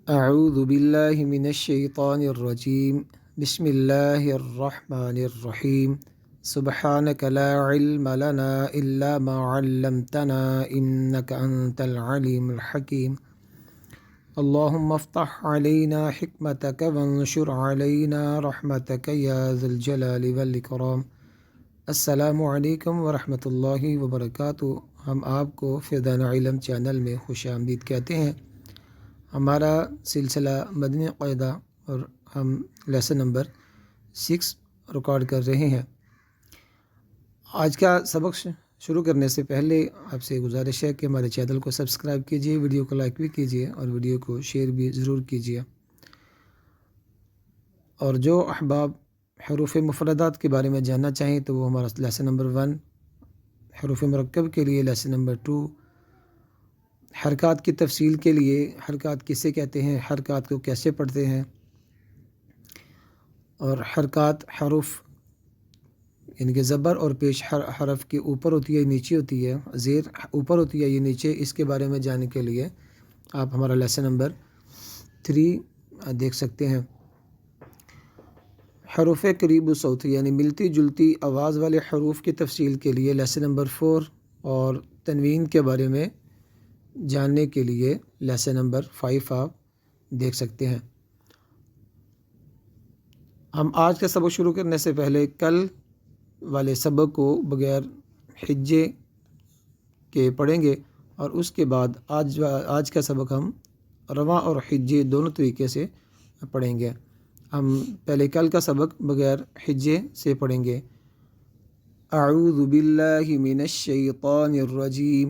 اعوذ باللہ من الشیطان الرجیم بسم اللہ الرحمن الرحیم سبحانک لا علم لنا الا ما علمتنا انک انت العلیم الحکیم اللہم افتح علینا حکمتک وانشر علینا رحمتک یا ذا الجلال والاکرام۔ السلام علیکم ورحمۃ اللہ وبرکاتہ۔ ہم آپ کو فیضان علم چینل میں خوش آمدید کہتے ہیں۔ ہمارا سلسلہ مدنی قاعدہ اور ہم لیسن نمبر 6 ریکارڈ کر رہے ہیں۔ آج کا سبق شروع کرنے سے پہلے آپ سے گزارش ہے کہ ہمارے چینل کو سبسکرائب کیجیے، ویڈیو کو لائک بھی کیجیے اور ویڈیو کو شیئر بھی ضرور کیجیے۔ اور جو احباب حروف مفردات کے بارے میں جاننا چاہیں تو وہ ہمارا لیسن نمبر 1، حروف مرکب کے لیے لیسن نمبر 2، حرکات کی تفصیل کے لیے حرکات کسے کہتے ہیں، حرکات کو کیسے پڑھتے ہیں، اور حرکات حروف یعنی کہ زبر اور پیش حرف کے اوپر ہوتی ہے یا نیچے ہوتی ہے، زیر اوپر ہوتی ہے یا نیچے، اس کے بارے میں جاننے کے لیے آپ ہمارا لیسن نمبر 3 دیکھ سکتے ہیں۔ حروف قریب و صوتی یعنی ملتی جلتی آواز والے حروف کی تفصیل کے لیے لیسن نمبر 4 اور تنوین کے بارے میں جاننے کے لیے لیسن نمبر 5 آپ دیکھ سکتے ہیں۔ ہم آج کا سبق شروع کرنے سے پہلے کل والے سبق کو بغیر حجے کے پڑھیں گے اور اس کے بعد آج کا سبق ہم رواں اور حجے دونوں طریقے سے پڑھیں گے۔ ہم پہلے کل کا سبق بغیر حجے سے پڑھیں گے۔ اعوذ باللہ من الشیطان الرجیم،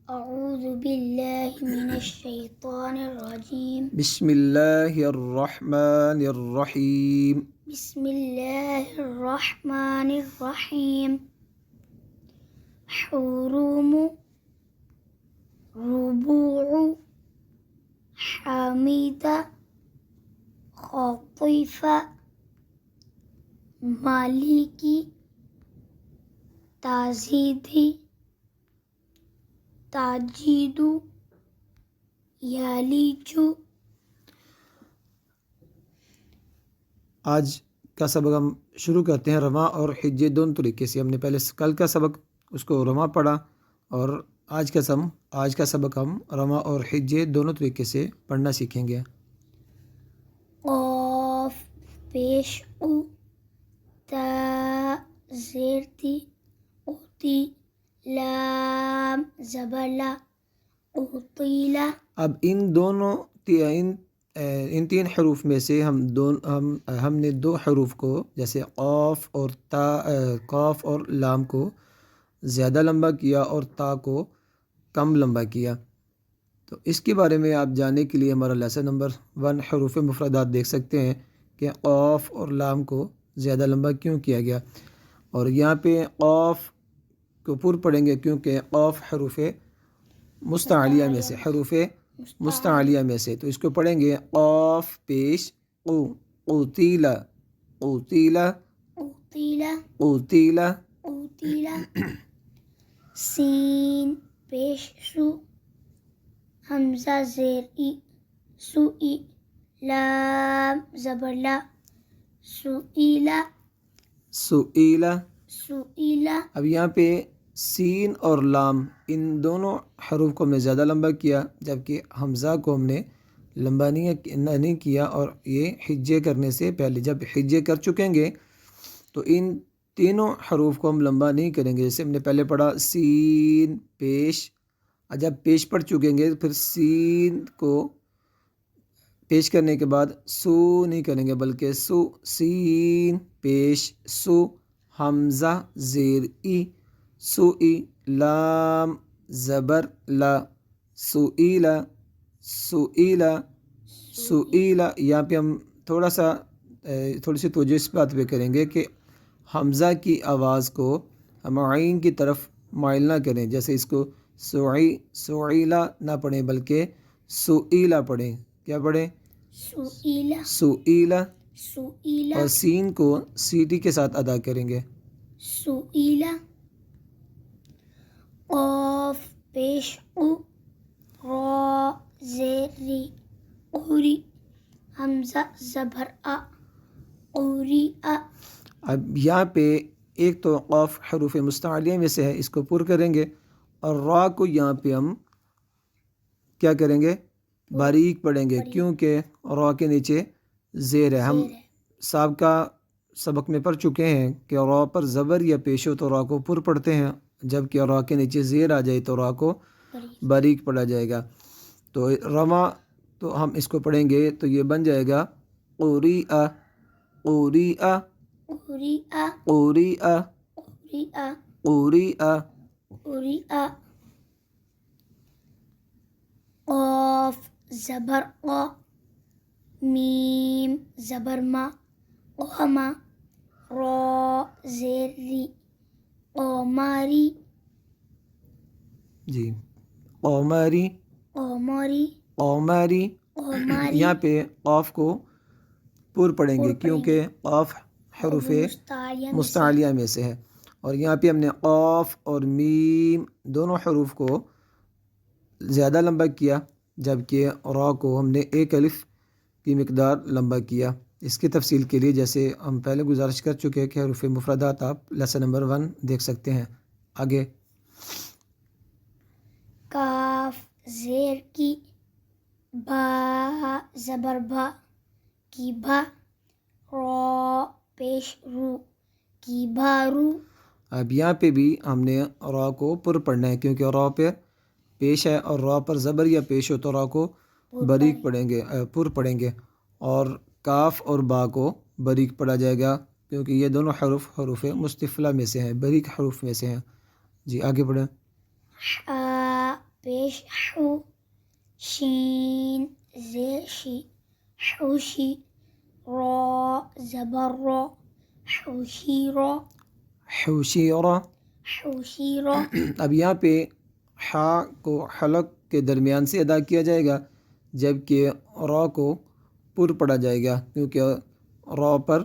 اعوذ باللہ من الشیطان الرجیم، بسم اللہ الرحمن الرحیم، بسم اللہ الرحمن الرحیم۔ حروم، ربوع، حامد، خاطف، مالکی، تازیدی، تاجید، یالیجو۔ آج کا سبق ہم شروع کرتے ہیں رواں اور حجے دونوں طریقے سے۔ ہم نے پہلے کل کا سبق اس کو رواں پڑھا اور آج کا سبق ہم رواں اور حجے دونوں طریقے سے پڑھنا سیکھیں گے۔ قاف پیش او، تا زیر تی، اوتی، لام زبر لا، اوتیلا۔ اب ان تین حروف میں سے ہم نے دو حروف کو جیسے قاف اور لام کو زیادہ لمبا کیا اور تا کو کم لمبا کیا۔ تو اس کے بارے میں آپ جاننے کے لیے ہمارا لیسن نمبر 1 حروف مفردات دیکھ سکتے ہیں کہ قاف اور لام کو زیادہ لمبا کیوں کیا گیا، اور یہاں پہ قاف کو پر پڑھیں گے کیونکہ قاف حروف مستعلیہ میں سے مستعلیہ میں سے، تو اس کو پڑھیں گے قاف پیش قو، قوتیلا، قوتیلا، اوتیلا، قوتیلا، اوتیلا۔ سین پیش سو، حمزہ زیر ای، سوئی، لام زبر لا، سوئیلا، سئیلا۔ سوئیلا۔ اب یہاں پہ سین اور لام ان دونوں حروف کو ہم نے زیادہ لمبا کیا، جبکہ حمزہ کو ہم نے لمبا نہیں کیا، اور یہ حجے کرنے سے پہلے جب حجے کر چکیں گے تو ان تینوں حروف کو ہم لمبا نہیں کریں گے۔ جیسے ہم نے پہلے پڑھا سین پیش، جب پیش پڑھ چکیں گے پھر سین کو پیش کرنے کے بعد سو نہیں کریں گے بلکہ سو، سین پیش سو، حمزہ زیر ای، سوئی، لام زبر لا، سوئیلا، سوئیلا، سوئیلا۔ یہاں پہ ہم تھوڑی سی توجہ اس بات پہ کریں گے کہ حمزہ کی آواز کو ہم عین کی طرف مائل نہ کریں، جیسے اس کو سوئیلا نہ پڑھیں بلکہ سوئیلا پڑھیں۔ کیا پڑھیں؟ سوئیلا، سوئیلا، سوئیلا، اور سین کو سیٹی کے ساتھ ادا کریں گے۔ سوئیلا۔ قاف پیش او، را زیر ری، قوری حمزہ زبر آ قوری آ. اب یہاں پہ ایک تو قاف حروف مستعلیہ میں سے ہے، اس کو پر کریں گے، اور را کو یہاں پہ ہم کیا کریں گے؟ باریک پڑھیں گے، کیونکہ را کے نیچے زیر ہے. ہم سابقہ سبق میں پڑھ چکے ہیں کہ را پر زبر یا پیش ہو تو را کو پر پڑھتے ہیں، جب کہ را کے نیچے زیر آ جائے تو را کو باریک پڑھا جائے گا. تو رواں تو ہم اس کو پڑھیں گے تو یہ بن جائے گا قوریہ قوریہ قوری آ قوریہ قوری آ قوریہ. قوری آ. قاف زبر قا میم زبر ما قوما را زیر ری قمری جی قمری قمری قمری. قمری. یہاں پہ قاف کو پر پڑھیں گے پر کیونکہ قاف حروف مستعلیہ مستعلیہ میں سے ہے، اور یہاں پہ ہم نے قاف اور میم دونوں حروف کو زیادہ لمبا کیا، جبکہ را کو ہم نے ایک الف کی مقدار لمبا کیا. اس کی تفصیل کے لیے جیسے ہم پہلے گزارش کر چکے ہیں کہ حروف مفردات آپ لیسن نمبر 1 دیکھ سکتے ہیں. آگے کاف زیر کی با زبر با کی با را پیش رو کی بارو. اب یہاں پہ بھی ہم نے را کو پر پڑھنا ہے، کیونکہ را پہ پیش ہے اور را پر زبر یا پیش ہو تو را کو باریک پڑھیں گے، پر پڑھیں گے، اور کاف اور با کو باریک پڑھا جائے گا کیونکہ یہ دونوں حروف مستفلہ میں سے ہیں، باریک حروف میں سے ہیں. جی آگے بڑھیں. حا پیش حو شین زیر شی حوشی را زبر را حوشی را حوشیرہ. حوشی را. اب یہاں پہ حا کو حلق کے درمیان سے ادا کیا جائے گا، جبکہ را کو پر پڑھا جائے گا کیونکہ را پر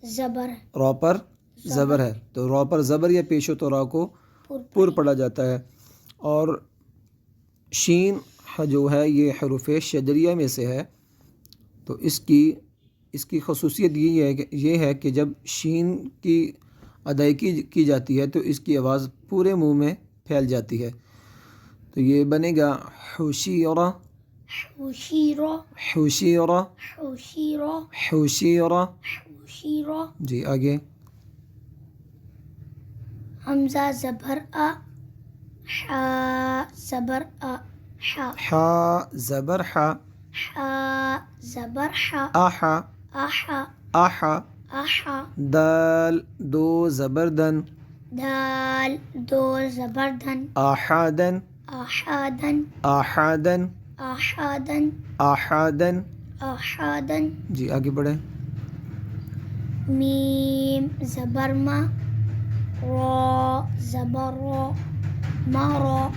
زبر ہے، تو را پر زبر یا پیش ہو تو را کو پر پڑھا جاتا ہے. اور شین جو ہے یہ حروف شجریہ میں سے ہے، تو اس کی خصوصیت یہ ہے کہ جب شین کی ادائیگی کی جاتی ہے تو اس کی آواز پورے منہ میں پھیل جاتی ہے. تو یہ بنے گا حوشیرہ حوشیرہ حوشیرہ حوشیرہ حوشیرہ. حوشیرہ. جی آگے. حمزہ زبر آ حا زبر آ حا حا زبر حا حا زبر حا آحا آحا آحا. آحا. دال دو زبر دن دال دو زبر دھن آحادن آحادن آحادن آحادن آحادن. آحادن. جی آگے بڑھیں. میم زبر ما را زبر را مارا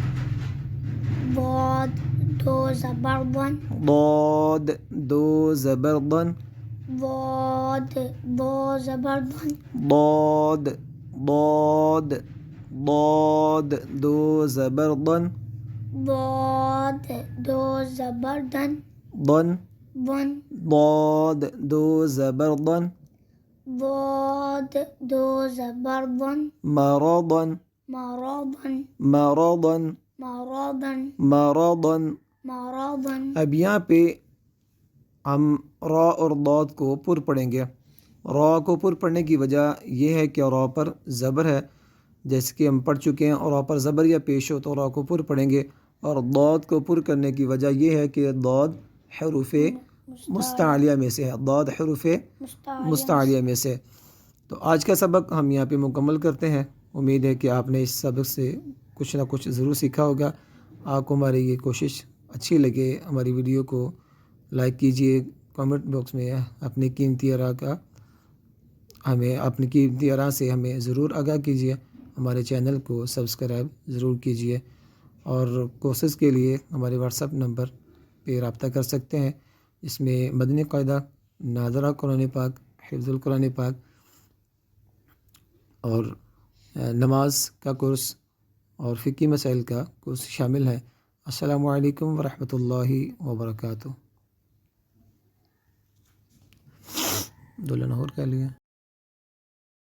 ضاد دو زبر ضن ضاد دو زبر ضن ضاد دو زبر ضن ضاد ضاد ضاد دو زبر ضن ضاد دو زبر دن ضن ضن ضاد دو زبر ضن ضاد دو زبر ضن مرضا مرضا مرضا مرضا مرضا. مرضا. اب یہاں پہ ہم را اور ضاد کو پر پڑھیں گے. را کو پر پڑھنے کی وجہ یہ ہے کہ را پر زبر ہے، جیسے کہ ہم پڑھ چکے ہیں، اور را پر زبر یا پیش ہو تو را کو پر پڑھیں گے. اور ضاد کو پر کرنے کی وجہ یہ ہے کہ ضاد حروف مستعلیہ میں سے ہے، ضاد حروف مستعلیہ میں سے. تو آج کا سبق ہم یہاں پہ مکمل کرتے ہیں. امید ہے کہ آپ نے اس سبق سے کچھ نہ کچھ ضرور سیکھا ہوگا. آپ کو ہماری یہ کوشش اچھی لگے ہماری ویڈیو کو لائک کیجیے، کامنٹ باکس میں اپنی قیمتی آراء کا اپنی قیمتی آراء سے ہمیں ضرور آگاہ کیجیے. ہمارے چینل کو سبسکرائب ضرور کیجیے، اور کورسز کے لیے ہمارے واٹس ایپ نمبر پہ رابطہ کر سکتے ہیں. اس میں مدنی قاعدہ، ناظرہ قرآن پاک، حفظ القرآن پاک اور نماز کا کورس اور فقہی مسائل کا کورس شامل ہے. السلام علیکم ورحمۃ اللہ وبرکاتہ. دو لن اور کہہ لیا.